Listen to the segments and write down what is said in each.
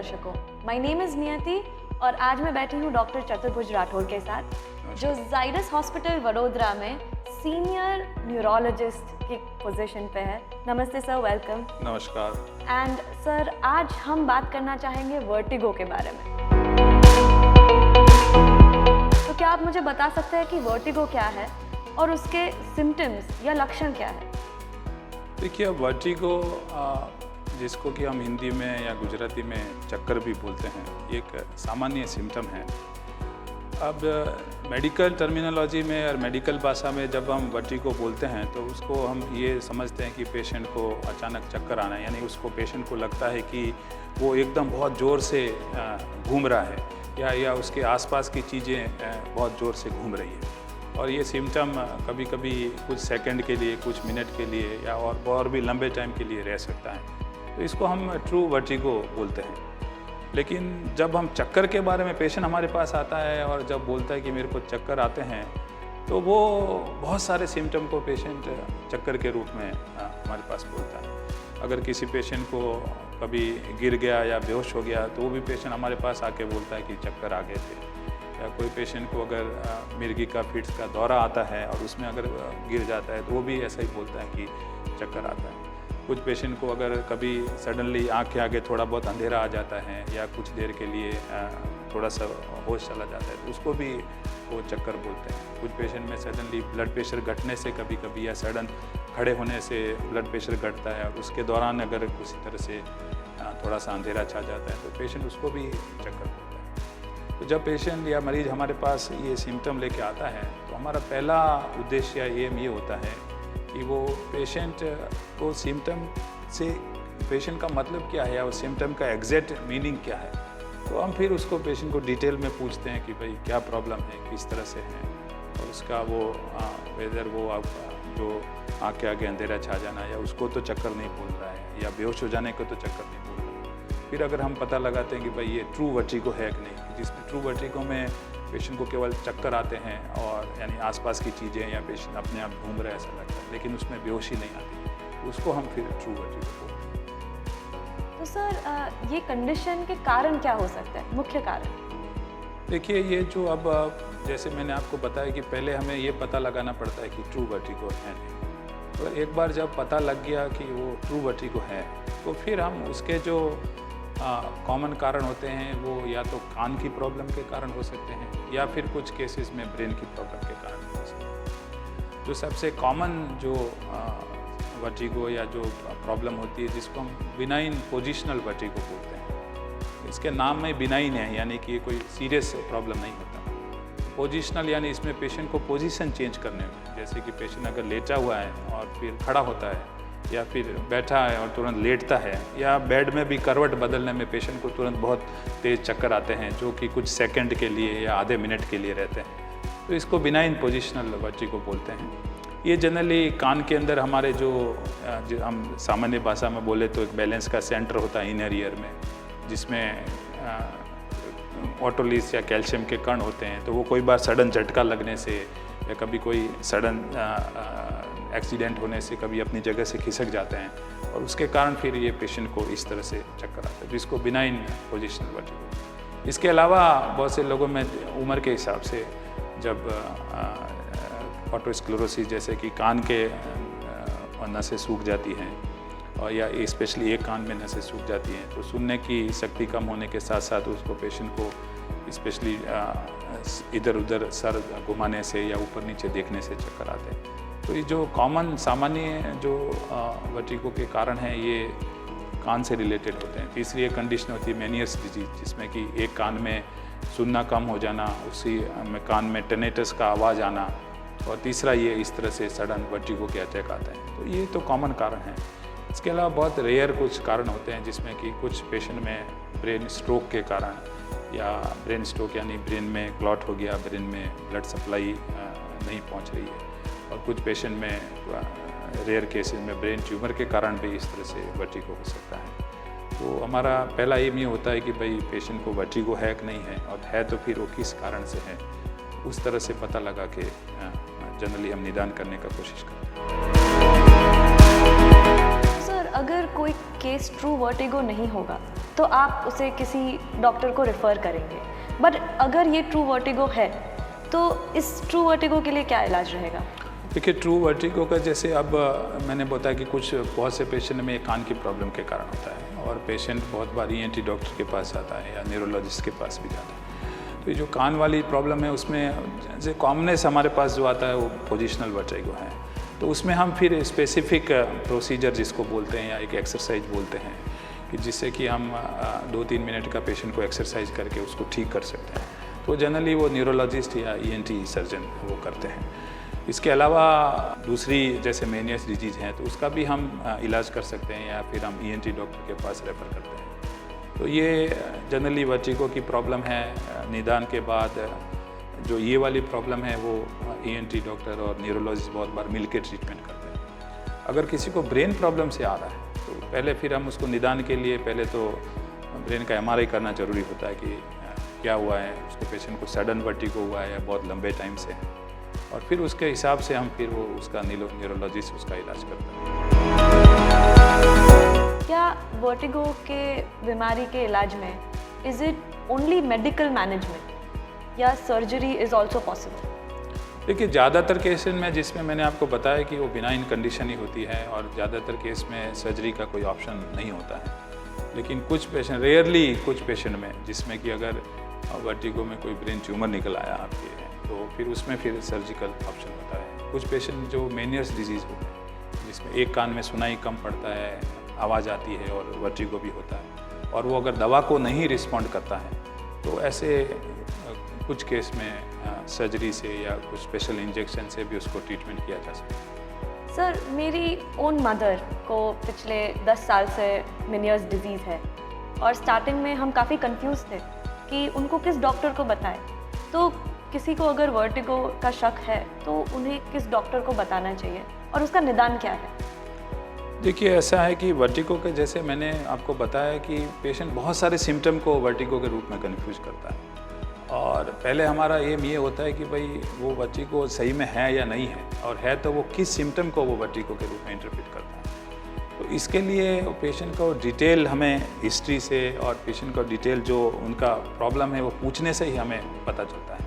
दर्शकों, my name is नियति और आज मैं बैठी हूँ डॉक्टर चतुर्भुज राठौर के साथ, जो जाइडस हॉस्पिटल वडोदरा में सीनियर न्यूरोलॉजिस्ट की पोजीशन पे है। नमस्ते सर, वेलकम। नमस्कार। एंड सर, आज हम बात करना चाहेंगे वर्टिगो के बारे में। तो क्या आप मुझे बता सकते हैं कि वर्टिगो क्या है और उसके सिम्टम्स या लक्षण क्या है? देखिए, वर्टिगो जिसको कि हम हिंदी में या गुजराती में चक्कर भी बोलते हैं, एक सामान्य सिम्टम है। अब मेडिकल टर्मिनोलॉजी में और मेडिकल भाषा में जब हम वर्टिगो बोलते हैं तो उसको हम ये समझते हैं कि पेशेंट को अचानक चक्कर आना है, यानी उसको पेशेंट को लगता है कि वो एकदम बहुत ज़ोर से घूम रहा है या उसके आसपास की चीज़ें बहुत ज़ोर से घूम रही है। और ये सिम्टम कभी कभी कुछ सेकंड के लिए, कुछ मिनट के लिए या और भी लंबे टाइम के लिए रह सकता है, तो इसको हम ट्रू वर्टिगो बोलते हैं। लेकिन जब हम चक्कर के बारे में, पेशेंट हमारे पास आता है और जब बोलता है कि मेरे को चक्कर आते हैं, तो वो बहुत सारे सिम्टम को पेशेंट चक्कर के रूप में हमारे पास बोलता है। अगर किसी पेशेंट को कभी गिर गया या बेहोश हो गया तो वो भी पेशेंट हमारे पास आके बोलता है कि चक्कर आ गए थे। या कोई पेशेंट को अगर मिर्गी का फिट्स का दौरा आता है और उसमें अगर गिर जाता है तो वो भी ऐसा ही बोलता है कि चक्कर आता है। कुछ पेशेंट को अगर कभी सडनली आँख के आगे थोड़ा बहुत अंधेरा आ जाता है या कुछ देर के लिए थोड़ा सा होश चला जाता है तो उसको भी वो चक्कर बोलते हैं। कुछ पेशेंट में सडनली ब्लड प्रेशर घटने से कभी कभी या सडन खड़े होने से ब्लड प्रेशर घटता है और उसके दौरान अगर किसी तरह से थोड़ा सा अंधेरा छा जाता है तो पेशेंट उसको भी चक्कर बोलता है। तो जब पेशेंट या मरीज़ हमारे पास ये सिम्टम लेके आता है तो हमारा पहला उद्देश्य या एम ये होता है कि वो पेशेंट को सिम्टम से, पेशेंट का मतलब क्या है या उस सिम्टम का एग्जैक्ट मीनिंग क्या है, तो हम फिर उसको पेशेंट को डिटेल में पूछते हैं कि भाई क्या प्रॉब्लम है, किस तरह से है, और उसका वो वेदर वो आपका जो आँख के आगे अंधेरा छा जाना या उसको तो चक्कर नहीं बोल रहा है या बेहोश हो जाने को तो चक्कर नहीं बोल रहा है। फिर अगर हम पता लगाते हैं कि भाई ये ट्रू वर्टिगो है कि नहीं, जिसमें ट्रू वर्टिगो में पेशेंट को केवल चक्कर आते हैं और यानी आसपास की चीज़ें या पेशेंट अपने आप घूम रहे ऐसा लगता है, लेकिन उसमें बेहोशी नहीं आती, उसको हम फिर ट्रू वर्टिगो बोलते हैं। तो सर, ये कंडीशन के कारण क्या हो सकता है, मुख्य कारण? देखिए, ये जो अब जैसे मैंने आपको बताया कि पहले हमें ये पता लगाना पड़ता है कि ट्रू वर्टिगो है नहीं। तो एक बार जब पता लग गया कि वो ट्रू वर्टिगो है तो फिर हम उसके जो कॉमन कारण होते हैं वो या तो कान की प्रॉब्लम के कारण हो सकते हैं या फिर कुछ केसेस में ब्रेन की प्रॉब्लम के कारण हो सकते हैं। जो सबसे कॉमन जो वर्टिगो या जो प्रॉब्लम होती है जिसको हम बिनाइन पोजिशनल वर्टिगो बोलते हैं, इसके नाम में बिनाइन है, यानी कि ये कोई सीरियस प्रॉब्लम नहीं होता। पोजिशनल यानी इसमें पेशेंट को पोजीशन चेंज करने में, जैसे कि पेशेंट अगर लेटा हुआ है और फिर खड़ा होता है या फिर बैठा है और तुरंत लेटता है, या बेड में भी करवट बदलने में पेशेंट को तुरंत बहुत तेज़ चक्कर आते हैं जो कि कुछ सेकंड के लिए या आधे मिनट के लिए रहते हैं, तो इसको बिनाइन पोजिशनल वर्टिगो बोलते हैं। ये जनरली कान के अंदर हमारे जो हम सामान्य भाषा में बोले तो एक बैलेंस का सेंटर होता है इनर ईयर में, जिसमें ऑटोलिस या कैल्शियम के कण होते हैं, तो वो कोई बार सडन झटका लगने से या कभी कोई सडन एक्सीडेंट होने से कभी अपनी जगह से खिसक जाते हैं और उसके कारण फिर ये पेशेंट को इस तरह से चक्कर आता है, जिसको बिनाइन पोजिशनल वर्टिगो। इसके अलावा बहुत से लोगों में उम्र के हिसाब से जब ऑटोस्क्लेरोसिस जैसे कि कान के नसें सूख जाती हैं और या स्पेशली एक कान में नसें सूख जाती हैं, तो सुनने की शक्ति कम होने के साथ साथ उसको पेशेंट को स्पेशली इधर उधर सर घुमाने से या ऊपर नीचे देखने से चक्कर आते हैं। तो ये जो कॉमन सामान्य जो वर्टिगो के कारण हैं ये कान से रिलेटेड होते हैं। तीसरी एक कंडीशन होती है मेनियर्स डिजीज, जिसमें कि एक कान में सुनना कम हो जाना, उसी में कान में टेनेटस का आवाज़ आना, और तीसरा ये इस तरह से सडन वर्टिगो के अटैक आता है। तो ये तो कॉमन कारण हैं। इसके अलावा बहुत रेयर कुछ कारण होते हैं जिसमें कि कुछ पेशेंट में ब्रेन स्ट्रोक के कारण या ब्रेन स्ट्रोक यानी ब्रेन में क्लॉट हो गया, ब्रेन में ब्लड सप्लाई नहीं पहुंच रही है, और कुछ पेशेंट में रेयर केसेस में ब्रेन ट्यूमर के कारण भी इस तरह से वर्टिगो हो सकता है। तो हमारा पहला एम ये होता है कि भाई पेशेंट को वर्टिगो है कि नहीं है, और है तो फिर वो किस कारण से है, उस तरह से पता लगा के जनरली हम निदान करने का कोशिश करते हैं। सर, अगर कोई केस ट्रू वर्टिगो नहीं होगा तो आप उसे किसी डॉक्टर को रेफ़र करेंगे। बट अगर ये ट्रू वर्टिगो है तो इस ट्रू वर्टिगो के लिए क्या इलाज रहेगा? देखिए, ट्रू वर्टिगो का जैसे अब मैंने बताया कि बहुत से पेशेंट में कान की प्रॉब्लम के कारण होता है और पेशेंट बहुत बार ENT डॉक्टर के पास जाता है या न्यूरोलॉजिस्ट के पास भी जाता है। तो ये जो कान वाली प्रॉब्लम है उसमें जैसे कॉमनेस हमारे पास जो आता है वो पोजिशनल वर्टिगो है। तो उसमें हम फिर स्पेसिफिक प्रोसीजर जिसको बोलते हैं या एक एक्सरसाइज बोलते हैं कि जिससे कि हम 2-3 मिनट का पेशेंट को एक्सरसाइज करके उसको ठीक कर सकते हैं। तो जनरली वो न्यूरोलॉजिस्ट या ENT सर्जन वो करते हैं। इसके अलावा दूसरी जैसे मेनियस डिजीज़ हैं तो उसका भी हम इलाज कर सकते हैं या फिर हम ENT डॉक्टर के पास रेफ़र करते हैं। तो ये जनरली वर्टिगो की प्रॉब्लम है। निदान के बाद जो ये वाली प्रॉब्लम है वो ENT डॉक्टर और न्यूरोलॉजिस्ट बहुत बार मिल के ट्रीटमेंट करते हैं। अगर किसी को ब्रेन प्रॉब्लम से आ रहा है तो पहले फिर हम उसको निदान के लिए पहले तो ब्रेन का MRI करना ज़रूरी होता है कि क्या हुआ है, उसको पेशेंट को सडन वर्टिगो हुआ है या बहुत लंबे टाइम से है, और फिर उसके हिसाब से हम फिर वो उसका न्यूरोलॉजिस्ट उसका इलाज करता है। क्या वर्टिगो के बीमारी के इलाज में is it only medical management या सर्जरी इज़ ऑल्सो पॉसिबल? देखिए, ज़्यादातर केसेस में जिसमें मैंने आपको बताया कि वो बिनाइन कंडीशन ही होती है और ज़्यादातर केस में सर्जरी का कोई ऑप्शन नहीं होता है। लेकिन कुछ पेशेंट, रेयरली कुछ पेशेंट में जिसमें कि अगर वर्टिगो में कोई ब्रेन ट्यूमर निकल आया आपके तो फिर उसमें फिर सर्जिकल ऑप्शन होता है। कुछ पेशेंट जो मेनियस डिजीज़ होते हैं जिसमें एक कान में सुनाई कम पड़ता है, आवाज़ आती है और वर्टिगो भी होता है और वो अगर दवा को नहीं रिस्पॉन्ड करता है तो ऐसे कुछ केस में सर्जरी से या कुछ स्पेशल इंजेक्शन से भी उसको ट्रीटमेंट किया जा सकता है। सर, मेरी ओन मदर को पिछले 10 साल से मेनियस डिजीज़ है और स्टार्टिंग में हम काफ़ी कंफ्यूज थे कि उनको किस डॉक्टर को बताएं। तो किसी को अगर वर्टिगो का शक है तो उन्हें किस डॉक्टर को बताना चाहिए और उसका निदान क्या है? देखिए, ऐसा है कि वर्टिगो के जैसे मैंने आपको बताया कि पेशेंट बहुत सारे सिम्टम को वर्टिगो के रूप में कन्फ्यूज करता है और पहले हमारा एम ये होता है कि भाई वो वर्टिगो सही में है या नहीं है, और है तो वो किस सिम्टम को वो वर्टिगो के रूप में इंटरप्रेट करता है। तो इसके लिए पेशेंट को डिटेल हमें हिस्ट्री से और पेशेंट को डिटेल जो उनका प्रॉब्लम है वो पूछने से ही हमें पता चलता है।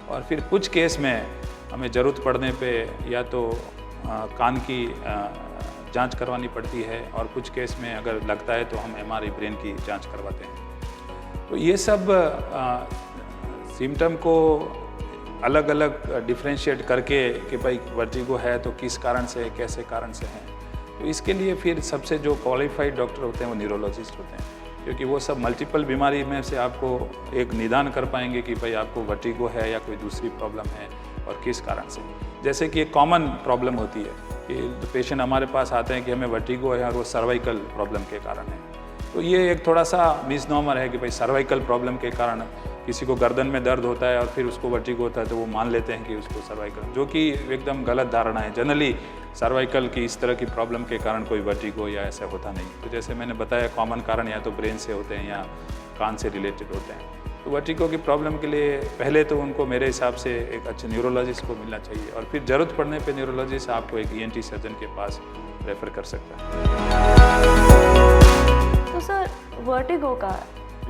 और फिर कुछ केस में हमें ज़रूरत पड़ने पे या तो कान की जांच करवानी पड़ती है और कुछ केस में अगर लगता है तो हम MRI ब्रेन की जांच करवाते हैं। तो ये सब सिम्टम को अलग अलग डिफ्रेंशिएट करके कि भाई वर्टिगो है तो किस कारण से है, कैसे कारण से है, तो इसके लिए फिर सबसे जो क्वालिफाइड डॉक्टर होते हैं वो न्यूरोलॉजिस्ट होते हैं, क्योंकि वो सब मल्टीपल बीमारी में से आपको एक निदान कर पाएंगे कि भाई आपको वर्टिगो है या कोई दूसरी प्रॉब्लम है और किस कारण से। जैसे कि एक कॉमन प्रॉब्लम होती है कि पेशेंट हमारे पास आते हैं कि हमें वर्टिगो है और वो सर्वाइकल प्रॉब्लम के कारण है। तो ये एक थोड़ा सा मिसनॉमर है कि भाई सर्वाइकल प्रॉब्लम के कारण किसी को गर्दन में दर्द होता है और फिर उसको वर्टिगो होता है तो वो मान लेते हैं कि उसको सर्वाइकल, जो कि एकदम गलत धारणा है। जनरली सर्वाइकल की इस तरह की प्रॉब्लम के कारण कोई वर्टिगो या ऐसा होता नहीं। तो जैसे मैंने बताया, कॉमन कारण या तो ब्रेन से होते हैं या कान से रिलेटेड होते हैं। तो वर्टिगो की प्रॉब्लम के लिए पहले तो उनको मेरे हिसाब से एक अच्छे न्यूरोलॉजिस्ट को मिलना चाहिए और फिर ज़रूरत पड़ने पे न्यूरोलॉजिस्ट आपको एक ENT सर्जन के पास रेफ़र कर सकता है। तो सर, वर्टिगो का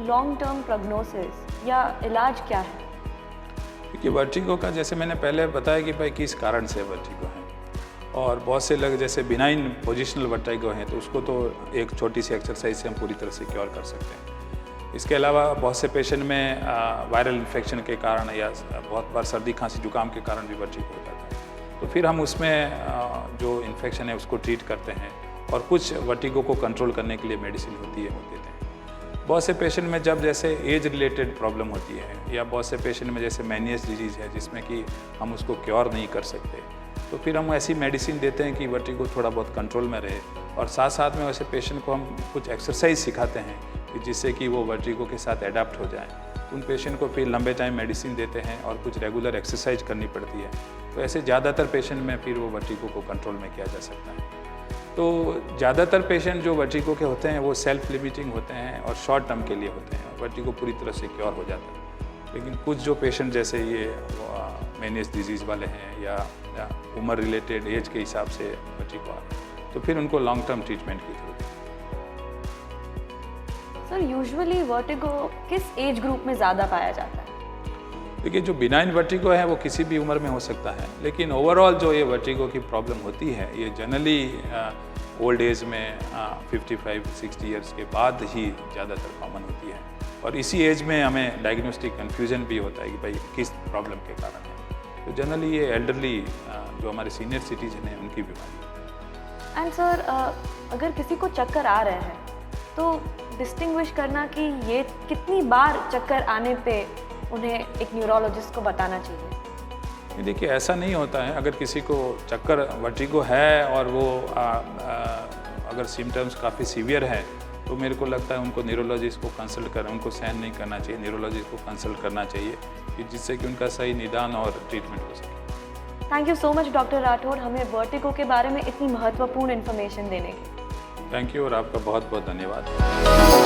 लॉन्ग टर्म प्रोग्नोसिस या इलाज क्या है? क्योंकि वर्टिगो का जैसे मैंने पहले बताया कि भाई किस कारण से वर्टिगो है, और बहुत से लोग जैसे बिनाइन पोजिशनल वर्टिगो हैं तो उसको तो एक छोटी सी एक्सरसाइज से हम पूरी तरह से क्योर कर सकते हैं। इसके अलावा बहुत से पेशेंट में वायरल इन्फेक्शन के कारण या बहुत बार सर्दी खांसी जुकाम के कारण भी वर्टिगो हो जाता है। तो फिर हम उसमें जो इन्फेक्शन है उसको ट्रीट करते हैं और कुछ वर्टिगो को कंट्रोल करने के लिए मेडिसिन होती है वो देते हैं। बहुत से पेशेंट में जब जैसे एज रिलेटेड प्रॉब्लम होती है या बहुत से पेशेंट में जैसे मेनियस डिजीज़ है जिसमें कि हम उसको क्योर नहीं कर सकते, तो फिर हम ऐसी मेडिसिन देते हैं कि वर्टिगो थोड़ा बहुत कंट्रोल में रहे, और साथ साथ में वैसे पेशेंट को हम कुछ एक्सरसाइज सिखाते हैं कि जिससे कि वो वर्टिगो के साथ एडाप्ट हो जाए। उन पेशेंट को फिर लंबे टाइम मेडिसिन देते हैं और कुछ रेगुलर एक्सरसाइज करनी पड़ती है। तो ऐसे ज़्यादातर पेशेंट में फिर वो वर्टिगो को कंट्रोल में किया जा सकता है। तो ज़्यादातर पेशेंट जो वर्टिगो के होते हैं वो सेल्फ लिमिटिंग होते हैं और शॉर्ट टर्म के लिए होते हैं, वर्टिगो पूरी तरह से क्योर हो जाता है। लेकिन कुछ जो पेशेंट जैसे ये मेनियस डिजीज़ वाले हैं या उम्र रिलेटेड एज के हिसाब से वर्टिगो आ रहा है, तो फिर उनको लॉन्ग टर्म ट्रीटमेंट की जरूरत है। सर यूजुअली वर्टिगो किस एज ग्रुप में ज़्यादा पाया जाता है? देखिए, जो बिनाइन वर्टिगो है वो किसी भी उम्र में हो सकता है, लेकिन ओवरऑल जो ये वर्टिगो की प्रॉब्लम होती है ये जनरली ओल्ड एज में 55-60 इयर्स के बाद ही ज़्यादातर कॉमन होती है, और इसी एज में हमें डायग्नोस्टिक कन्फ्यूजन भी होता है कि भाई किस प्रॉब्लम के कारण है। तो जनरली ये एल्डरली जो हमारे सीनियर सिटीजन हैं उनकी बीमारी है। एंड सर अगर किसी को चक्कर आ रहे हैं तो डिस्टिंग्विश करना कि ये कितनी बार चक्कर आने पे उन्हें एक न्यूरोलॉजिस्ट को बताना चाहिए? देखिए, ऐसा नहीं होता है। अगर किसी को चक्कर वर्टिगो है और वो अगर सिम्टम्स काफ़ी सीवियर है तो मेरे को लगता है उनको न्यूरोलॉजिस्ट को कंसल्ट करना, उनको सहन नहीं करना चाहिए, न्यूरोलॉजिस्ट को कंसल्ट करना चाहिए कि जिससे कि उनका सही निदान और ट्रीटमेंट हो सके। Thank you so much doctor Rathore, हमें वर्टिगो के बारे में इतनी महत्वपूर्ण इन्फॉर्मेशन देने की। थैंक यू, और आपका बहुत बहुत धन्यवाद।